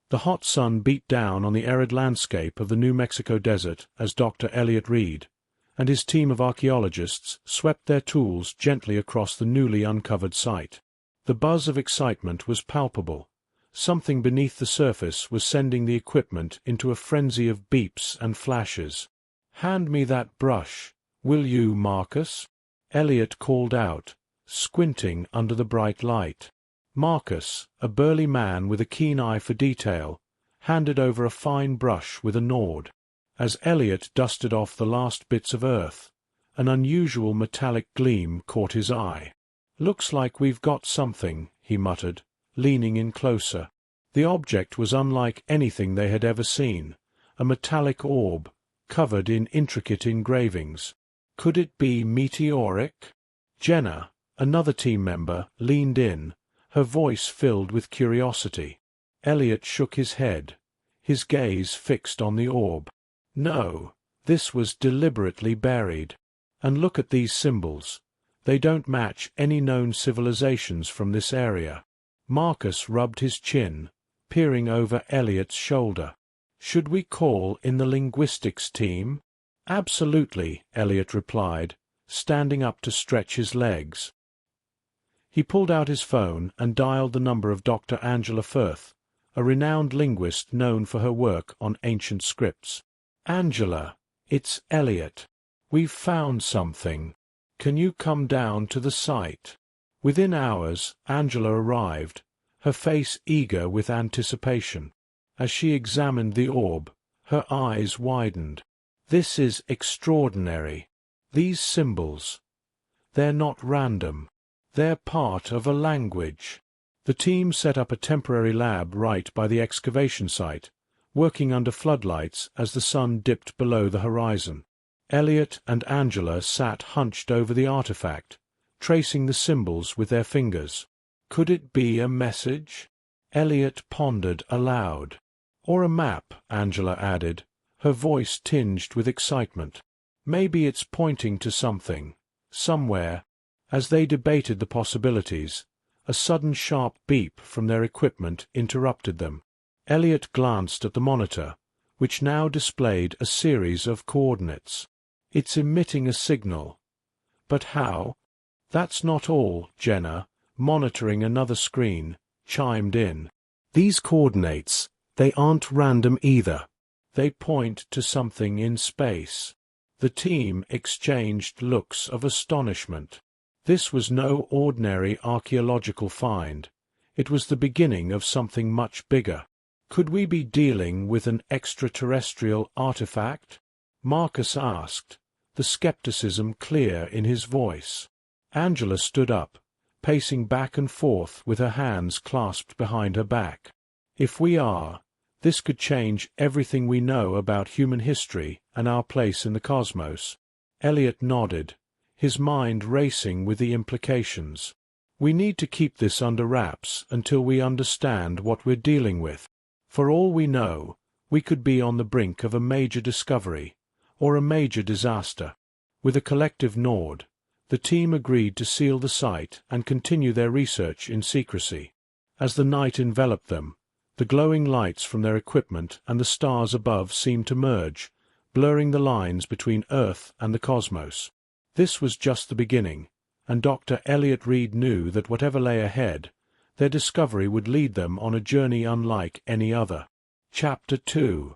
The hot sun beat down on the arid landscape of the New Mexico desert as Dr. Elliot Reed and his team of archaeologists swept their tools gently across the newly uncovered site. The buzz of excitement was palpable. Something beneath the surface was sending the equipment into a frenzy of beeps and flashes. "Hand me that brush, will you, Marcus?" Elliot called out, squinting under the bright light. Marcus, a burly man with a keen eye for detail, handed over a fine brush with a nod. As Elliot dusted off the last bits of earth, an unusual metallic gleam caught his eye. "Looks like we've got something," he muttered, leaning in closer. The object was unlike anything they had ever seen, a metallic orb, covered in intricate engravings. Could it be meteoric? Jenna, another team member, leaned in, her voice filled with curiosity. Elliot shook his head, his gaze fixed on the orb. No, this was deliberately buried. And look at these symbols. They don't match any known civilizations from this area. Marcus rubbed his chin, peering over Elliot's shoulder. "Should we call in the linguistics team?" "Absolutely," Elliot replied, standing up to stretch his legs. He pulled out his phone and dialed the number of Dr. Angela Firth, a renowned linguist known for her work on ancient scripts. "Angela, it's Elliot. We've found something. Can you come down to the site?" Within hours, Angela arrived, her face eager with anticipation. As she examined the orb, her eyes widened. "This is extraordinary. These symbols. They're not random. They're part of a language." The team set up a temporary lab right by the excavation site, working under floodlights as the sun dipped below the horizon. Elliot and Angela sat hunched over the artifact, tracing the symbols with their fingers. Could it be a message? Elliot pondered aloud. Or a map, Angela added, her voice tinged with excitement. Maybe it's pointing to something, somewhere. As they debated the possibilities, a sudden sharp beep from their equipment interrupted them. Elliot glanced at the monitor, which now displayed a series of coordinates. "It's emitting a signal. But how?" "That's not all," Jenna, monitoring another screen, chimed in. "These coordinates, they aren't random either. They point to something in space." The team exchanged looks of astonishment. This was no ordinary archaeological find. It was the beginning of something much bigger. Could we be dealing with an extraterrestrial artifact? Marcus asked, the skepticism clear in his voice. Angela stood up, pacing back and forth with her hands clasped behind her back. "If we are, this could change everything we know about human history and our place in the cosmos." Elliot nodded, his mind racing with the implications. "We need to keep this under wraps until we understand what we're dealing with. For all we know, we could be on the brink of a major discovery, or a major disaster." With a collective nod, the team agreed to seal the site and continue their research in secrecy. As the night enveloped them, the glowing lights from their equipment and the stars above seemed to merge, blurring the lines between Earth and the cosmos. This was just the beginning, and Dr. Elliot Reed knew that whatever lay ahead, their discovery would lead them on a journey unlike any other. Chapter 2.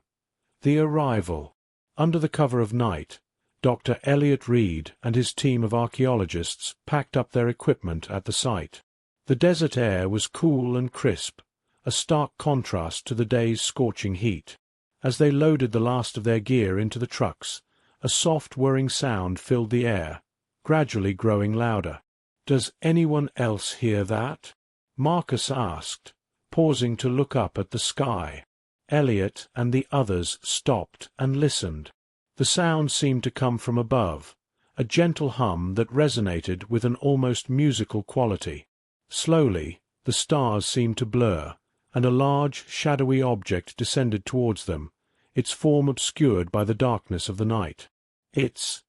The Arrival. Under the cover of night, Dr. Elliot Reed and his team of archaeologists packed up their equipment at the site. The desert air was cool and crisp, a stark contrast to the day's scorching heat. As they loaded the last of their gear into the trucks, a soft whirring sound filled the air, gradually growing louder. "Does anyone else hear that?" Marcus asked, pausing to look up at the sky. Elliot and the others stopped and listened. The sound seemed to come from above, a gentle hum that resonated with an almost musical quality. Slowly, the stars seemed to blur, and a large, shadowy object descended towards them, its form obscured by the darkness of the night. It's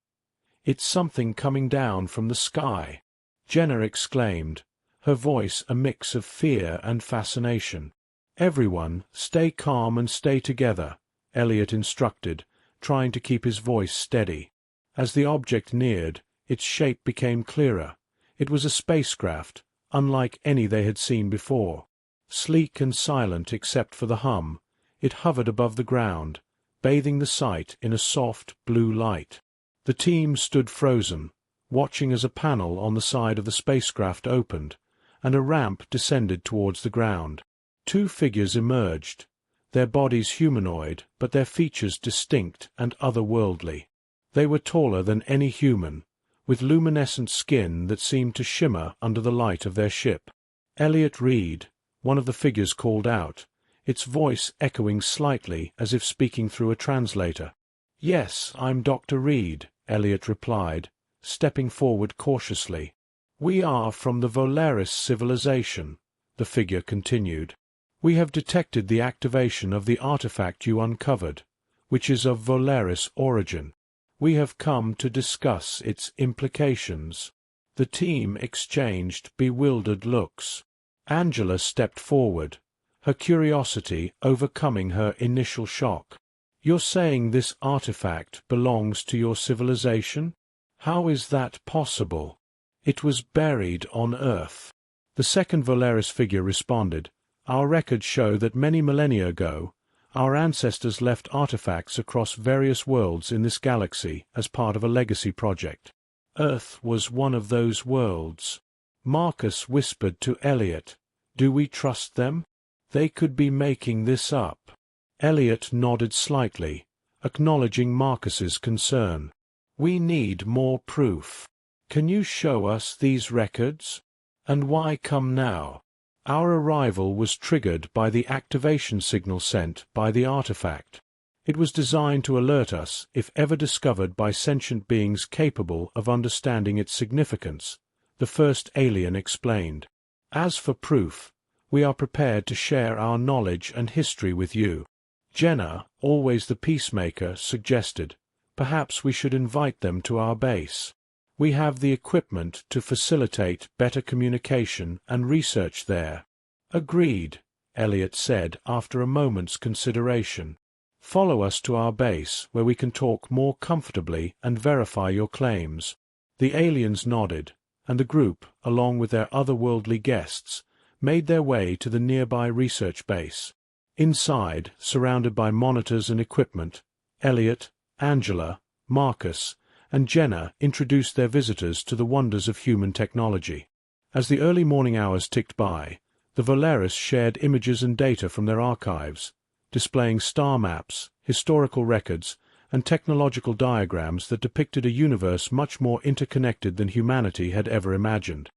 something coming down from the sky," Jenna exclaimed, her voice a mix of fear and fascination. "Everyone, stay calm and stay together," Elliot instructed, trying to keep his voice steady. As the object neared, its shape became clearer. It was a spacecraft, unlike any they had seen before. Sleek and silent except for the hum, it hovered above the ground, bathing the sight in a soft, blue light. The team stood frozen, watching as a panel on the side of the spacecraft opened, and a ramp descended towards the ground. Two figures emerged, their bodies humanoid but their features distinct and otherworldly. They were taller than any human, with luminescent skin that seemed to shimmer under the light of their ship. "Elliot Reed," one of the figures called out, its voice echoing slightly as if speaking through a translator. "Yes, I'm Dr. Reed," Elliot replied, stepping forward cautiously. "We are from the Volaris civilization," the figure continued. "We have detected the activation of the artifact you uncovered, which is of Volaris origin. We have come to discuss its implications." The team exchanged bewildered looks. Angela stepped forward, her curiosity overcoming her initial shock. "You're saying this artifact belongs to your civilization? How is that possible? It was buried on Earth." The second Volaris figure responded, "Our records show that many millennia ago, our ancestors left artifacts across various worlds in this galaxy as part of a legacy project. Earth was one of those worlds." Marcus whispered to Elliot, "Do we trust them? They could be making this up." Elliot nodded slightly, acknowledging Marcus's concern. "We need more proof. Can you show us these records? And why come now?" "Our arrival was triggered by the activation signal sent by the artifact. It was designed to alert us if ever discovered by sentient beings capable of understanding its significance," the first alien explained. "As for proof, we are prepared to share our knowledge and history with you." Jenna, always the peacemaker, suggested, "Perhaps we should invite them to our base. We have the equipment to facilitate better communication and research there." "Agreed," Elliot said after a moment's consideration. "Follow us to our base where we can talk more comfortably and verify your claims." The aliens nodded, and the group, along with their otherworldly guests, made their way to the nearby research base. Inside, surrounded by monitors and equipment, Elliot, Angela, Marcus, and Jenna introduced their visitors to the wonders of human technology. As the early morning hours ticked by, the Volaris shared images and data from their archives, displaying star maps, historical records, and technological diagrams that depicted a universe much more interconnected than humanity had ever imagined.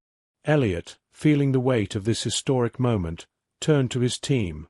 Elliot, feeling the weight of this historic moment, turned to his team,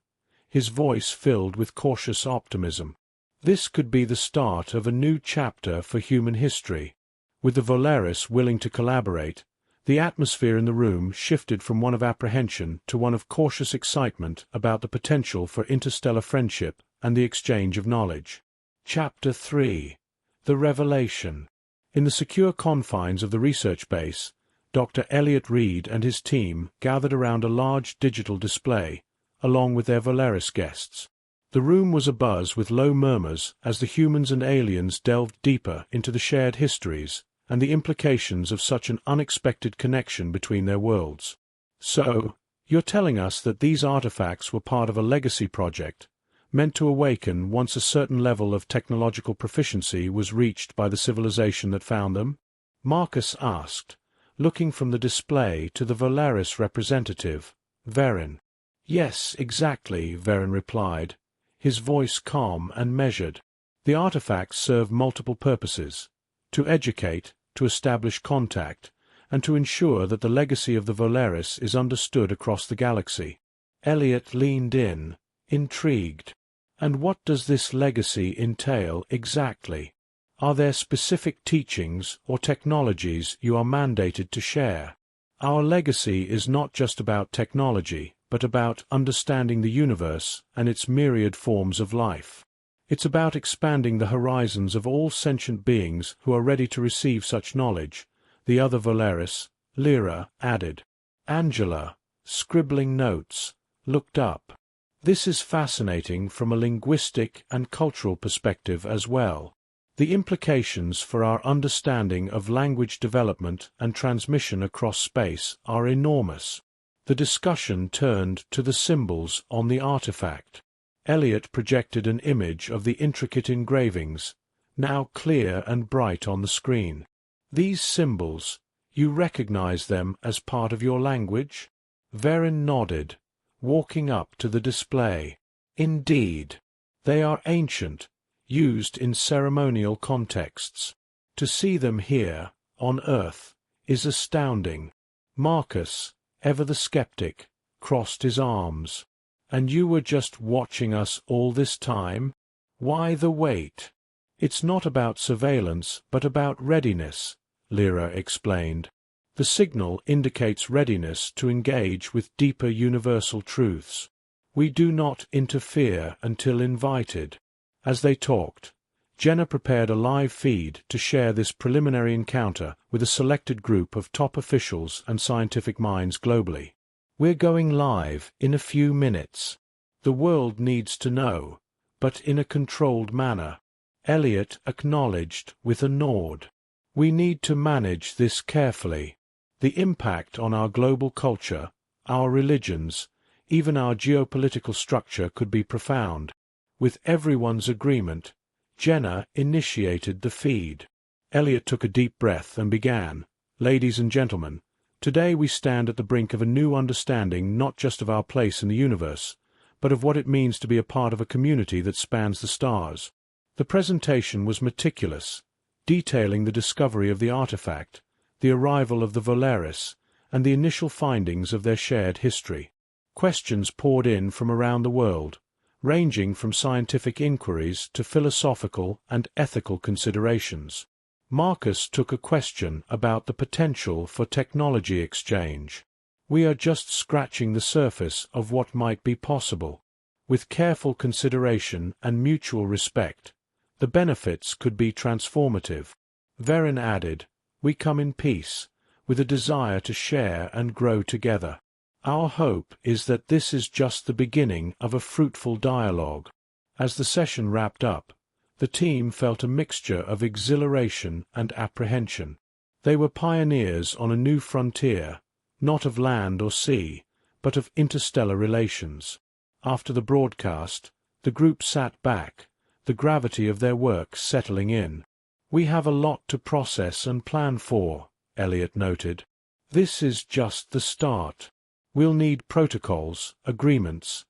his voice filled with cautious optimism. This could be the start of a new chapter for human history. With the Volaris willing to collaborate, the atmosphere in the room shifted from one of apprehension to one of cautious excitement about the potential for interstellar friendship and the exchange of knowledge. Chapter 3. The Revelation. In the secure confines of the research base, Dr. Elliot Reed and his team gathered around a large digital display, along with their Volaris guests. The room was abuzz with low murmurs as the humans and aliens delved deeper into the shared histories and the implications of such an unexpected connection between their worlds. "So, you're telling us that these artifacts were part of a legacy project, meant to awaken once a certain level of technological proficiency was reached by the civilization that found them?" Marcus asked, looking from the display to the Volaris representative, Verin. "Yes, exactly," Verin replied, his voice calm and measured. "The artifacts serve multiple purposes: to educate, to establish contact, and to ensure that the legacy of the Volaris is understood across the galaxy." Elliot leaned in, intrigued. "And what does this legacy entail exactly? Are there specific teachings or technologies you are mandated to share?" "Our legacy is not just about technology, but about understanding the universe and its myriad forms of life. It's about expanding the horizons of all sentient beings who are ready to receive such knowledge," the other Volaris, Lyra, added. Angela, scribbling notes, looked up. This is fascinating from a linguistic and cultural perspective as well. The implications for our understanding of language development and transmission across space are enormous. The discussion turned to the symbols on the artifact. Elliot projected an image of the intricate engravings, now clear and bright on the screen. These symbols, you recognize them as part of your language? Verin nodded, walking up to the display. Indeed. They are ancient, used in ceremonial contexts. To see them here, on Earth, is astounding. Marcus, ever the skeptic, crossed his arms. And you were just watching us all this time? Why the wait? It's not about surveillance, but about readiness, Lyra explained. The signal indicates readiness to engage with deeper universal truths. We do not interfere until invited. As they talked, Jenna prepared a live feed to share this preliminary encounter with a selected group of top officials and scientific minds globally. We're going live in a few minutes. The world needs to know, but in a controlled manner. Elliot acknowledged with a nod. We need to manage this carefully. The impact on our global culture, our religions, even our geopolitical structure could be profound. With everyone's agreement, Jenna initiated the feed. Elliot took a deep breath and began. Ladies and gentlemen, today we stand at the brink of a new understanding not just of our place in the universe, but of what it means to be a part of a community that spans the stars. The presentation was meticulous, detailing the discovery of the artifact, the arrival of the Volaris, and the initial findings of their shared history. Questions poured in from around the world, ranging from scientific inquiries to philosophical and ethical considerations. Marcus took a question about the potential for technology exchange. We are just scratching the surface of what might be possible. With careful consideration and mutual respect, the benefits could be transformative. Verin added, we come in peace, with a desire to share and grow together. Our hope is that this is just the beginning of a fruitful dialogue. As the session wrapped up, the team felt a mixture of exhilaration and apprehension. They were pioneers on a new frontier, not of land or sea, but of interstellar relations. After the broadcast, the group sat back, the gravity of their work settling in. We have a lot to process and plan for, Elliot noted. This is just the start. We'll need protocols, agreements,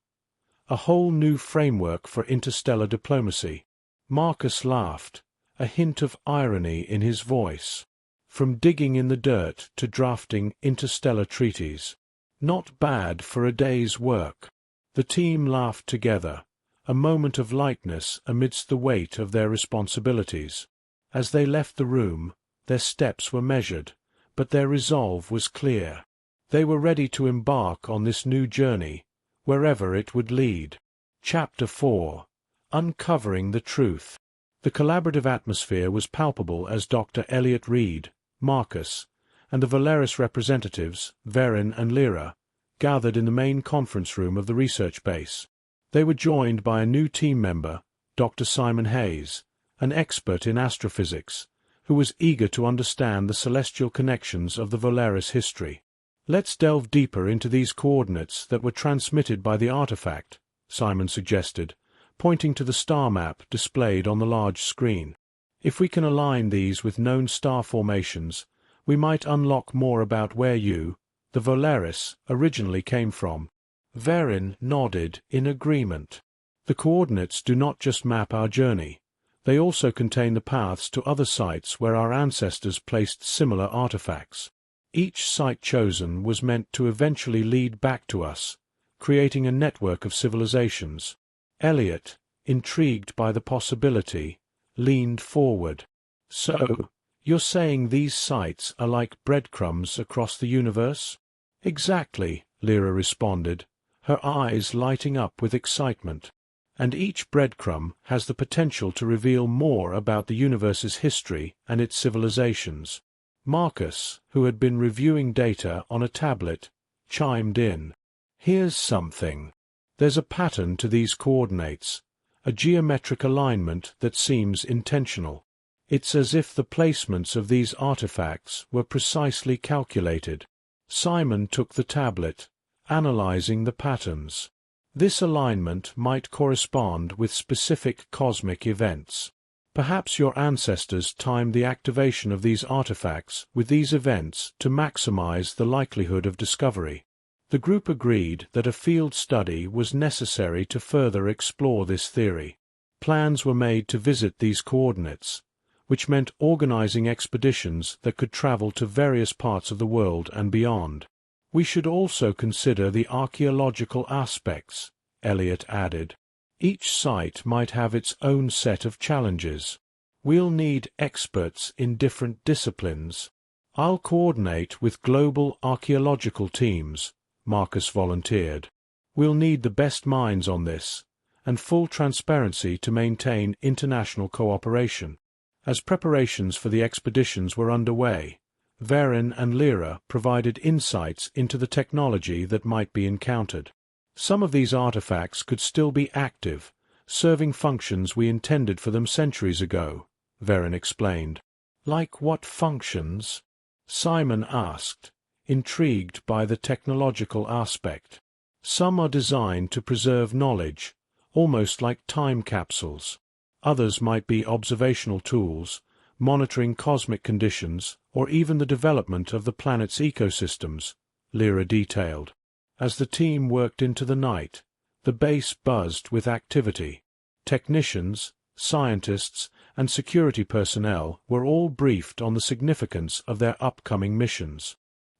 a whole new framework for interstellar diplomacy. Marcus laughed, a hint of irony in his voice. From digging in the dirt to drafting interstellar treaties. Not bad for a day's work. The team laughed together, a moment of lightness amidst the weight of their responsibilities. As they left the room, their steps were measured, but their resolve was clear. They were ready to embark on this new journey, wherever it would lead. Chapter 4. Uncovering the Truth. The collaborative atmosphere was palpable as Dr. Elliot Reed, Marcus, and the Volaris representatives, Verin and Lyra, gathered in the main conference room of the research base. They were joined by a new team member, Dr. Simon Hayes, an expert in astrophysics, who was eager to understand the celestial connections of the Volaris history. Let's delve deeper into these coordinates that were transmitted by the artifact, Simon suggested, pointing to the star map displayed on the large screen. If we can align these with known star formations, we might unlock more about where you, the Volaris, originally came from. Verin nodded in agreement. The coordinates do not just map our journey. They also contain the paths to other sites where our ancestors placed similar artifacts. Each site chosen was meant to eventually lead back to us, creating a network of civilizations. Elliot, intrigued by the possibility, leaned forward. So, you're saying these sites are like breadcrumbs across the universe? Exactly, Lyra responded, her eyes lighting up with excitement. And each breadcrumb has the potential to reveal more about the universe's history and its civilizations. Marcus, who had been reviewing data on a tablet, chimed in. Here's something. There's a pattern to these coordinates, a geometric alignment that seems intentional. It's as if the placements of these artifacts were precisely calculated. Simon took the tablet, analyzing the patterns. This alignment might correspond with specific cosmic events. Perhaps your ancestors timed the activation of these artifacts with these events to maximize the likelihood of discovery. The group agreed that a field study was necessary to further explore this theory. Plans were made to visit these coordinates, which meant organizing expeditions that could travel to various parts of the world and beyond. We should also consider the archaeological aspects, Elliot added. Each site might have its own set of challenges. We'll need experts in different disciplines. I'll coordinate with global archaeological teams, Marcus volunteered. We'll need the best minds on this, and full transparency to maintain international cooperation. As preparations for the expeditions were underway, Varen and Lyra provided insights into the technology that might be encountered. Some of these artifacts could still be active, serving functions we intended for them centuries ago, Varen explained. Like what functions? Simon asked, intrigued by the technological aspect. Some are designed to preserve knowledge, almost like time capsules. Others might be observational tools, monitoring cosmic conditions, or even the development of the planet's ecosystems, Lyra detailed. As the team worked into the night, the base buzzed with activity. Technicians, scientists, and security personnel were all briefed on the significance of their upcoming missions.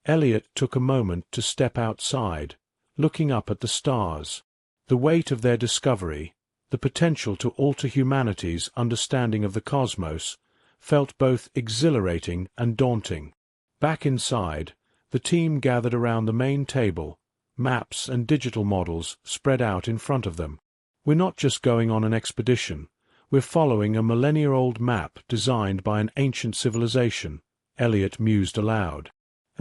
Elliot took a moment to step outside, looking up at the stars. The weight of their discovery, the potential to alter humanity's understanding of the cosmos, felt both exhilarating and daunting. Back inside, the team gathered around the main table, maps and digital models spread out in front of them. We're not just going on an expedition, we're following a millennia-old map designed by an ancient civilization, Elliot mused aloud.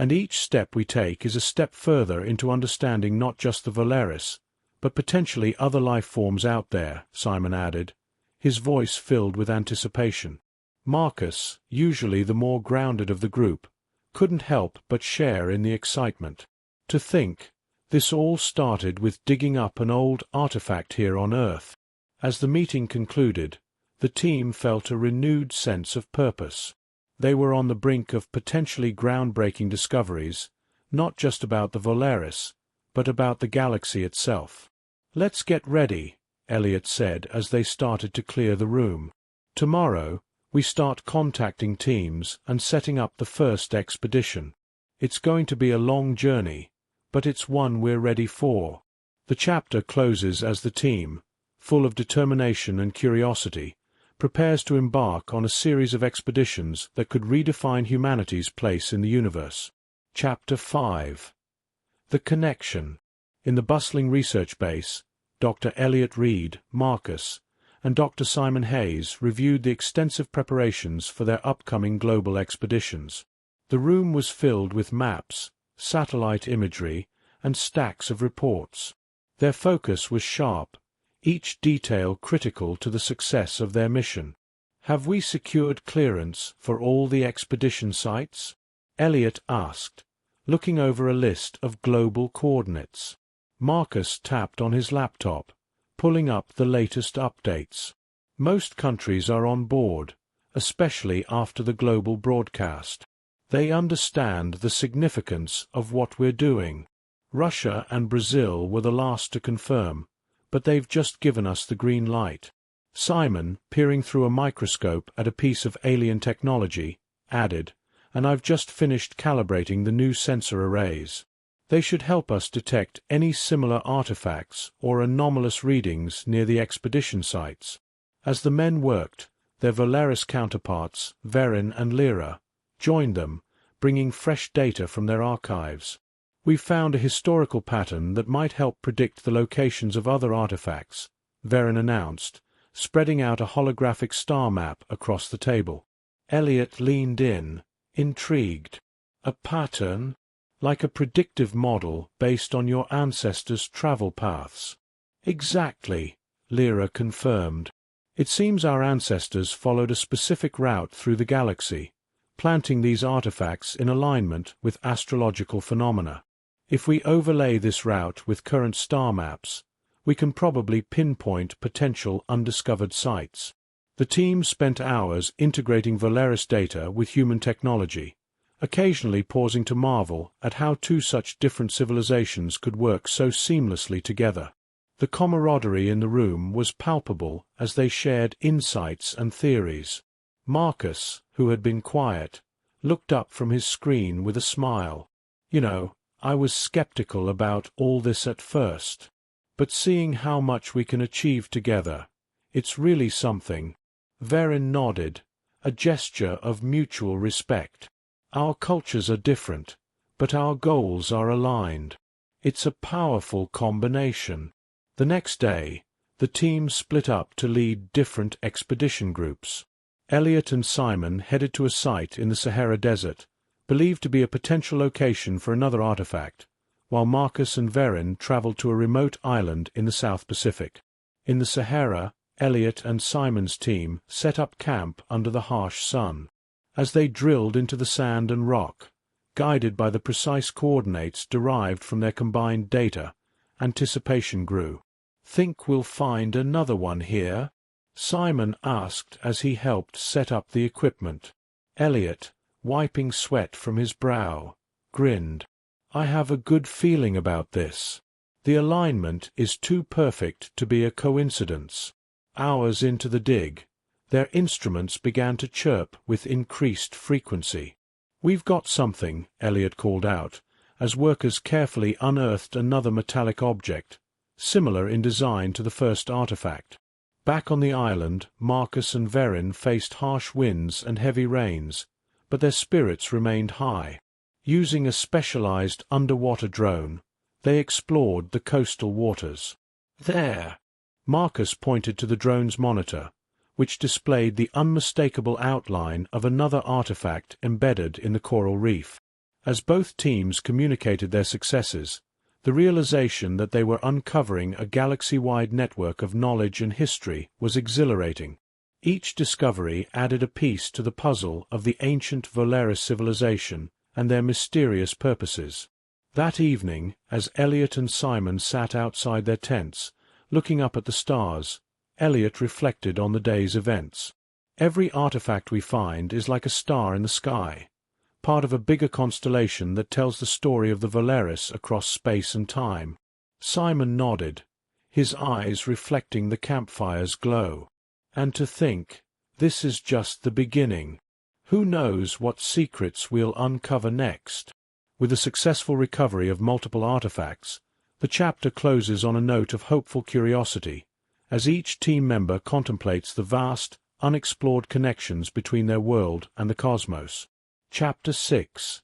And each step we take is a step further into understanding not just the Valeris, but potentially other life forms out there, Simon added, his voice filled with anticipation. Marcus, usually the more grounded of the group, couldn't help but share in the excitement. To think, this all started with digging up an old artifact here on Earth. As the meeting concluded, the team felt a renewed sense of purpose. They were on the brink of potentially groundbreaking discoveries, not just about the Valeris, but about the galaxy itself. "Let's get ready," Elliot said as they started to clear the room. "Tomorrow, we start contacting teams and setting up the first expedition. It's going to be a long journey, but it's one we're ready for." The chapter closes as the team, full of determination and curiosity, prepares to embark on a series of expeditions that could redefine humanity's place in the universe. Chapter 5. The Connection. In the bustling research base, Dr. Elliot Reed, Marcus, and Dr. Simon Hayes reviewed the extensive preparations for their upcoming global expeditions. The room was filled with maps, satellite imagery, and stacks of reports. Their focus was sharp, each detail critical to the success of their mission. "Have we secured clearance for all the expedition sites?" Elliot asked, looking over a list of global coordinates. Marcus tapped on his laptop, pulling up the latest updates. "Most countries are on board, especially after the global broadcast. They understand the significance of what we're doing. Russia and Brazil were the last to confirm, but they've just given us the green light." Simon, peering through a microscope at a piece of alien technology, added, "And I've just finished calibrating the new sensor arrays. They should help us detect any similar artifacts or anomalous readings near the expedition sites." As the men worked, their Valeris counterparts, Varen and Lyra, joined them, bringing fresh data from their archives. "We've found a historical pattern that might help predict the locations of other artifacts," Varen announced, spreading out a holographic star map across the table. Elliot leaned in, intrigued. "A pattern? Like a predictive model based on your ancestors' travel paths?" Exactly, Lyra confirmed. It seems our ancestors followed a specific route through the galaxy, planting these artifacts in alignment with astrological phenomena. If we overlay this route with current star maps, we can probably pinpoint potential undiscovered sites. The team spent hours integrating Valeris data with human technology, occasionally pausing to marvel at how two such different civilizations could work so seamlessly together. The camaraderie in the room was palpable as they shared insights and theories. Marcus, who had been quiet, looked up from his screen with a smile. I was skeptical about all this at first. But seeing how much we can achieve together, it's really something. Verin nodded, a gesture of mutual respect. Our cultures are different, but our goals are aligned. It's a powerful combination. The next day, the team split up to lead different expedition groups. Elliot and Simon headed to a site in the Sahara Desert, believed to be a potential location for another artifact, while Marcus and Verin traveled to a remote island in the South Pacific. In the Sahara, Elliot and Simon's team set up camp under the harsh sun. As they drilled into the sand and rock, guided by the precise coordinates derived from their combined data, anticipation grew. "Think we'll find another one here?" Simon asked as he helped set up the equipment. Elliot, wiping sweat from his brow, grinned. "I have a good feeling about this. The alignment is too perfect to be a coincidence." Hours into the dig, their instruments began to chirp with increased frequency. "We've got something," Elliot called out, as workers carefully unearthed another metallic object, similar in design to the first artifact. Back on the island, Marcus and Verin faced harsh winds and heavy rains, but their spirits remained high. Using a specialized underwater drone, they explored the coastal waters. "There!" Marcus pointed to the drone's monitor, which displayed the unmistakable outline of another artifact embedded in the coral reef. As both teams communicated their successes, the realization that they were uncovering a galaxy-wide network of knowledge and history was exhilarating. Each discovery added a piece to the puzzle of the ancient Valeris civilization and their mysterious purposes. That evening, as Elliot and Simon sat outside their tents, looking up at the stars, Elliot reflected on the day's events. "Every artifact we find is like a star in the sky, part of a bigger constellation that tells the story of the Valeris across space and time." Simon nodded, his eyes reflecting the campfire's glow. "And to think, this is just the beginning. Who knows what secrets we'll uncover next?" With a successful recovery of multiple artifacts, the chapter closes on a note of hopeful curiosity, as each team member contemplates the vast, unexplored connections between their world and the cosmos. Chapter 6.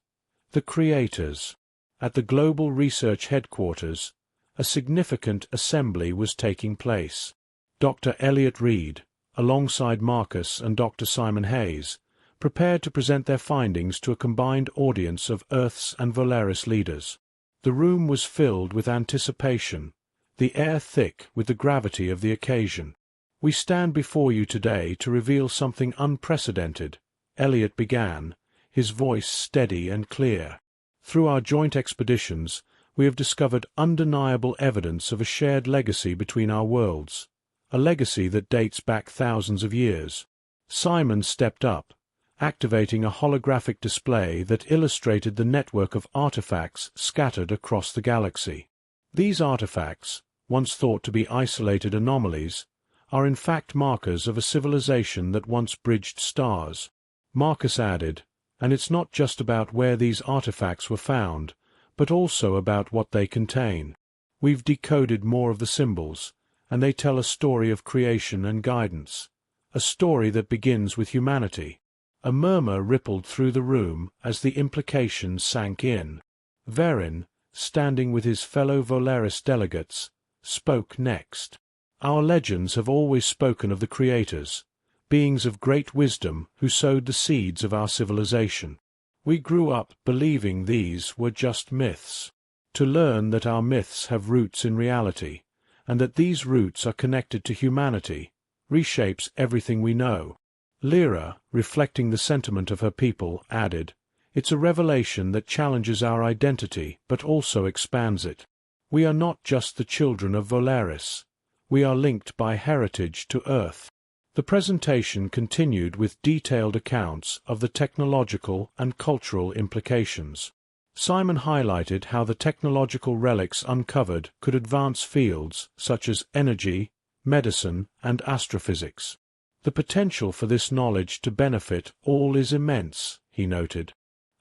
The Creators. At the Global Research Headquarters, a significant assembly was taking place. Dr. Elliot Reed, alongside Marcus and Dr. Simon Hayes, prepared to present their findings to a combined audience of Earth's and Valeris leaders. The room was filled with anticipation, the air thick with the gravity of the occasion. "We stand before you today to reveal something unprecedented," Elliot began, his voice steady and clear. "Through our joint expeditions, we have discovered undeniable evidence of a shared legacy between our worlds, a legacy that dates back thousands of years." Simon stepped up, activating a holographic display that illustrated the network of artifacts scattered across the galaxy. These artifacts, once thought to be isolated anomalies, are in fact markers of a civilization that once bridged stars. Marcus added, "And it's not just about where these artifacts were found, but also about what they contain. We've decoded more of the symbols, and they tell a story of creation and guidance, a story that begins with humanity." A murmur rippled through the room as the implication sank in. Verin, standing with his fellow Valeris delegates, spoke next. "Our legends have always spoken of the Creators, beings of great wisdom who sowed the seeds of our civilization. We grew up believing these were just myths. To learn that our myths have roots in reality, and that these roots are connected to humanity, reshapes everything we know. Lyra, reflecting the sentiment of her people, added, "It's a revelation that challenges our identity but also expands it. We are not just the children of Volaris. We are linked by heritage to Earth." The presentation continued with detailed accounts of the technological and cultural implications. Simon highlighted how the technological relics uncovered could advance fields such as energy, medicine, and astrophysics. "The potential for this knowledge to benefit all is immense," he noted.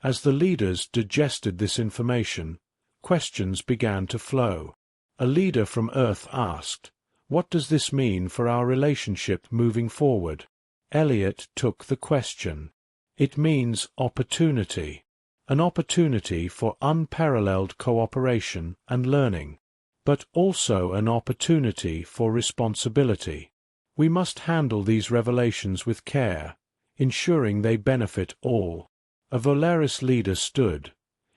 As the leaders digested this information, questions began to flow. A leader from Earth asked, "What does this mean for our relationship moving forward?" Elliot took the question. "It means opportunity. An opportunity for unparalleled cooperation and learning, but also an opportunity for responsibility. We must handle these revelations with care, ensuring they benefit all." A Volaris leader stood,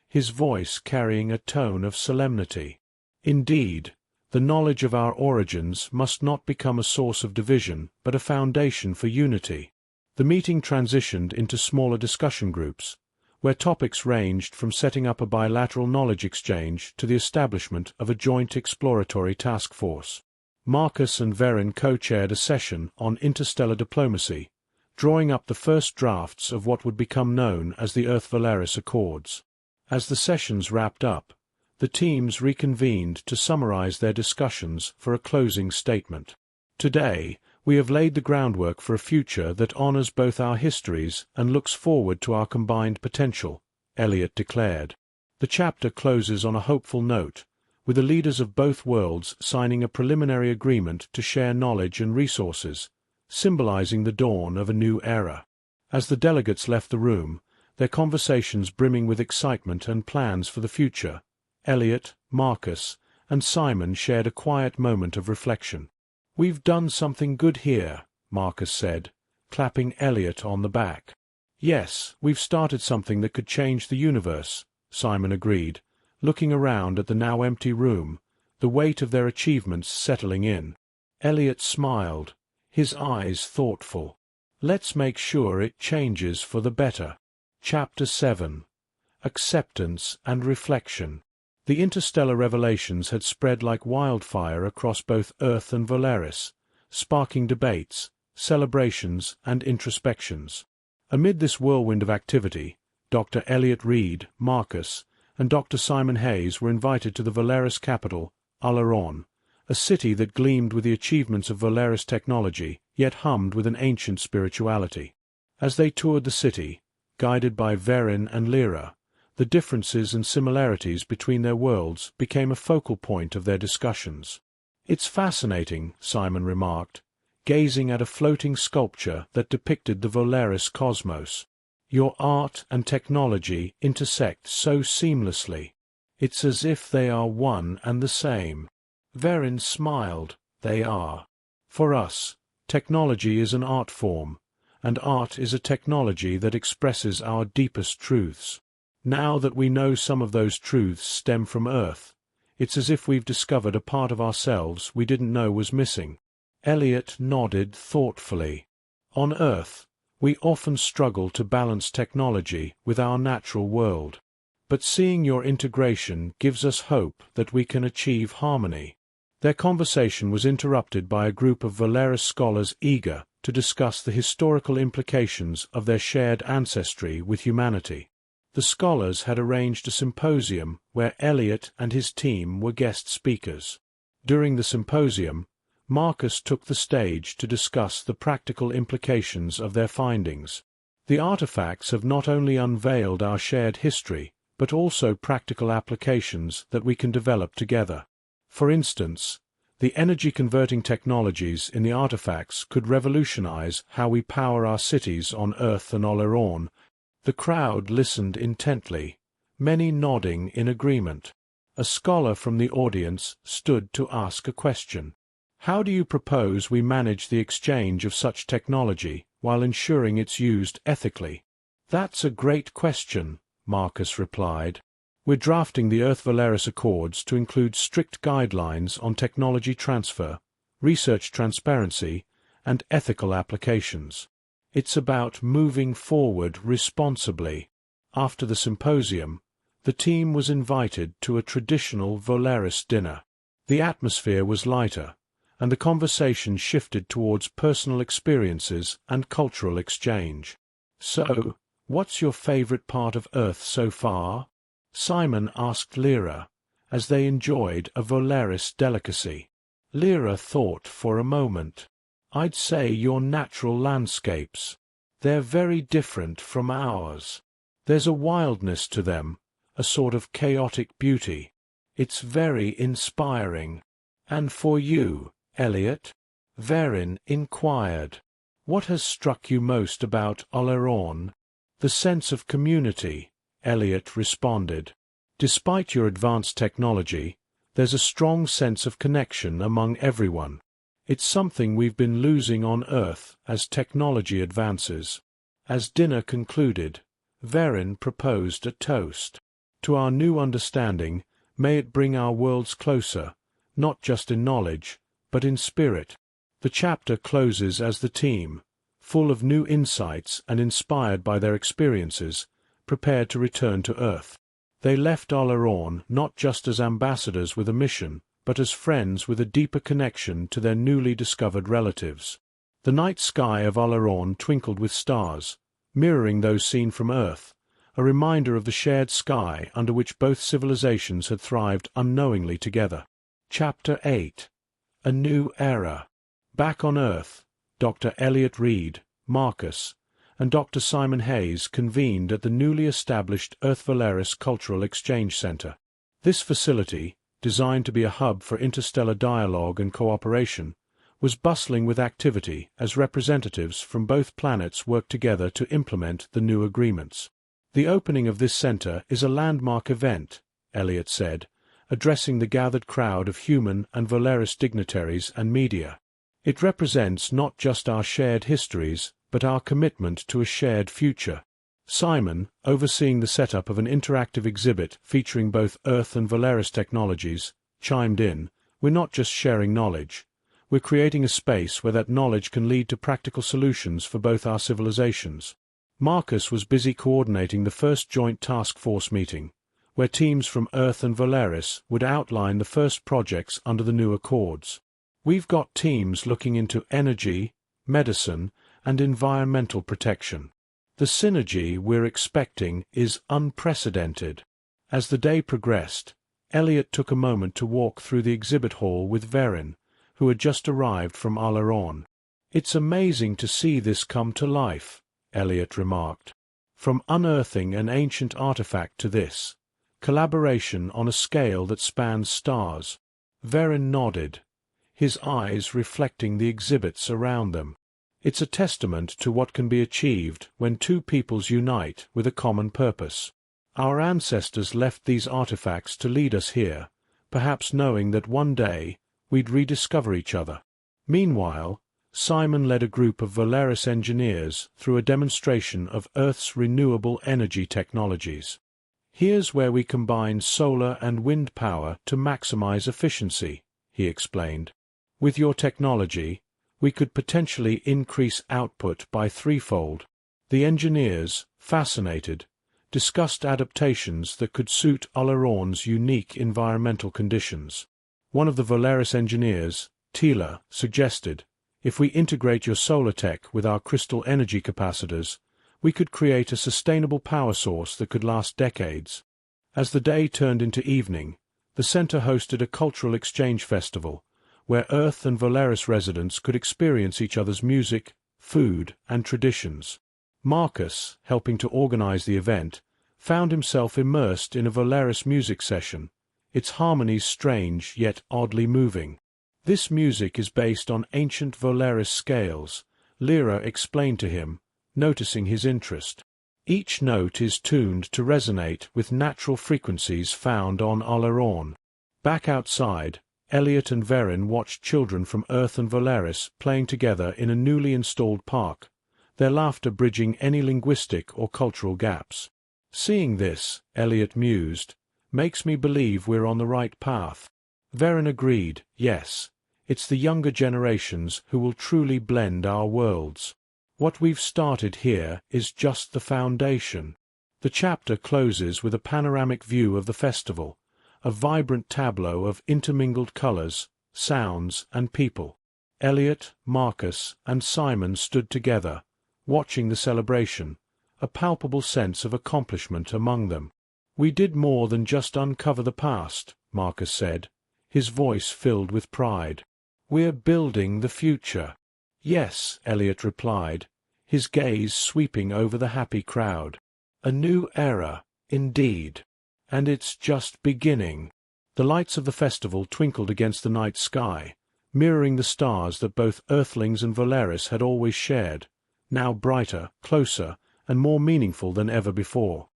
his voice carrying a tone of solemnity. "Indeed, the knowledge of our origins must not become a source of division, but a foundation for unity." The meeting transitioned into smaller discussion groups, where topics ranged from setting up a bilateral knowledge exchange to the establishment of a joint exploratory task force. Marcus and Verin co-chaired a session on interstellar diplomacy, drawing up the first drafts of what would become known as the Earth-Volaris Accords. As the sessions wrapped up, the teams reconvened to summarize their discussions for a closing statement. "Today, we have laid the groundwork for a future that honors both our histories and looks forward to our combined potential," Elliot declared. The chapter closes on a hopeful note, with the leaders of both worlds signing a preliminary agreement to share knowledge and resources, symbolizing the dawn of a new era. As the delegates left the room, their conversations brimming with excitement and plans for the future, Elliot, Marcus, and Simon shared a quiet moment of reflection. "We've done something good here," Marcus said, clapping Elliot on the back. "Yes, we've started something that could change the universe," Simon agreed, looking around at the now empty room, the weight of their achievements settling in. Elliot smiled, his eyes thoughtful. "Let's make sure it changes for the better." Chapter 7. Acceptance and Reflection. The interstellar revelations had spread like wildfire across both Earth and Volaris, sparking debates, celebrations, and introspections. Amid this whirlwind of activity, Dr. Elliot Reed, Marcus, and Dr. Simon Hayes were invited to the Volaris capital, Alaron, a city that gleamed with the achievements of Volaris technology, yet hummed with an ancient spirituality. As they toured the city, guided by Verin and Lyra, the differences and similarities between their worlds became a focal point of their discussions. "It's fascinating," Simon remarked, gazing at a floating sculpture that depicted the Volaris cosmos. "Your art and technology intersect so seamlessly. It's as if they are one and the same." Verin smiled. "They are. For us, technology is an art form, and art is a technology that expresses our deepest truths. Now that we know some of those truths stem from Earth, it's as if we've discovered a part of ourselves we didn't know was missing." Elliot nodded thoughtfully. "On Earth, we often struggle to balance technology with our natural world. But seeing your integration gives us hope that we can achieve harmony." Their conversation was interrupted by a group of Volaris scholars eager to discuss the historical implications of their shared ancestry with humanity. The scholars had arranged a symposium where Elliot and his team were guest speakers. During the symposium, Marcus took the stage to discuss the practical implications of their findings. "The artifacts have not only unveiled our shared history, but also practical applications that we can develop together. For instance, the energy-converting technologies in the artifacts could revolutionize how we power our cities on Earth and Oleron." The crowd listened intently, many nodding in agreement. A scholar from the audience stood to ask a question. "How do you propose we manage the exchange of such technology while ensuring it's used ethically?" "That's a great question," Marcus replied. We're drafting the Earth-Valeris Accords to include strict guidelines on technology transfer, research transparency, and ethical applications. It's about moving forward responsibly. After the symposium, the team was invited to a traditional Valeris dinner. The atmosphere was lighter, and the conversation shifted towards personal experiences and cultural exchange. "So, what's your favorite part of Earth so far?" Simon asked Lyra, as they enjoyed a Valeris delicacy. Lyra thought for a moment. "I'd say your natural landscapes. They're very different from ours. There's a wildness to them, a sort of chaotic beauty. It's very inspiring." "And for you, Elliot?" Verin inquired. "What has struck you most about Oleron?" "The sense of community," Elliot responded. "Despite your advanced technology, there's a strong sense of connection among everyone. It's something we've been losing on Earth as technology advances." As dinner concluded, Verin proposed a toast. "To our new understanding, may it bring our worlds closer, not just in knowledge, but in spirit." The chapter closes as the team, full of new insights and inspired by their experiences, prepared to return to Earth. They left Oleron not just as ambassadors with a mission, but as friends with a deeper connection to their newly discovered relatives. The night sky of Oleron twinkled with stars, mirroring those seen from Earth, a reminder of the shared sky under which both civilizations had thrived unknowingly together. Chapter 8. A New Era. Back on Earth, Dr. Elliot Reed, Marcus, and Dr. Simon Hayes convened at the newly established Earth-Valeris Cultural Exchange Center. This facility, designed to be a hub for interstellar dialogue and cooperation, was bustling with activity as representatives from both planets worked together to implement the new agreements. "The opening of this center is a landmark event," Elliot said, addressing the gathered crowd of human and Valeris dignitaries and media. "It represents not just our shared histories, but our commitment to a shared future." Simon, overseeing the setup of an interactive exhibit featuring both Earth and Valeris technologies, chimed in, "We're not just sharing knowledge. We're creating a space where that knowledge can lead to practical solutions for both our civilizations." Marcus was busy coordinating the first joint task force meeting, where teams from Earth and Valeris would outline the first projects under the new accords. "We've got teams looking into energy, medicine, and environmental protection. The synergy we're expecting is unprecedented." As the day progressed, Elliot took a moment to walk through the exhibit hall with Verin, who had just arrived from Oleron. "It's amazing to see this come to life," Elliot remarked. "From unearthing an ancient artifact to this, collaboration on a scale that spans stars." Verin nodded, his eyes reflecting the exhibits around them. "It's a testament to what can be achieved when two peoples unite with a common purpose. Our ancestors left these artifacts to lead us here, perhaps knowing that one day we'd rediscover each other." Meanwhile, Simon led a group of Valeris engineers through a demonstration of Earth's renewable energy technologies. "Here's where we combine solar and wind power to maximize efficiency," he explained. "With your technology, we could potentially increase output by threefold." The engineers, fascinated, discussed adaptations that could suit Oleron's unique environmental conditions. One of the Valeris engineers, Tila, suggested, "If we integrate your solar tech with our crystal energy capacitors, we could create a sustainable power source that could last decades." As the day turned into evening, the center hosted a cultural exchange festival, where Earth and Valeris residents could experience each other's music, food, and traditions. Marcus, helping to organize the event, found himself immersed in a Valeris music session, its harmonies strange yet oddly moving. "This music is based on ancient Valeris scales," Lyra explained to him, noticing his interest. "Each note is tuned to resonate with natural frequencies found on Oleron." Back outside, Elliot and Verin watched children from Earth and Valeris playing together in a newly installed park, their laughter bridging any linguistic or cultural gaps. Seeing this, Elliot mused, Makes me believe we're on the right path. Varen agreed, yes. It's the younger generations who will truly blend our worlds. What we've started here is just the foundation. The chapter closes with a panoramic view of the festival, a vibrant tableau of intermingled colors, sounds, and people. Elliot, Marcus, and Simon stood together, watching the celebration, a palpable sense of accomplishment among them. We did more than just uncover the past, Marcus said, his voice filled with pride. We're building the future. Yes, Elliot replied, his gaze sweeping over the happy crowd. A new era, indeed. And it's just beginning. The lights of the festival twinkled against the night sky, mirroring the stars that both Earthlings and Valeris had always shared, now brighter, closer, and more meaningful than ever before.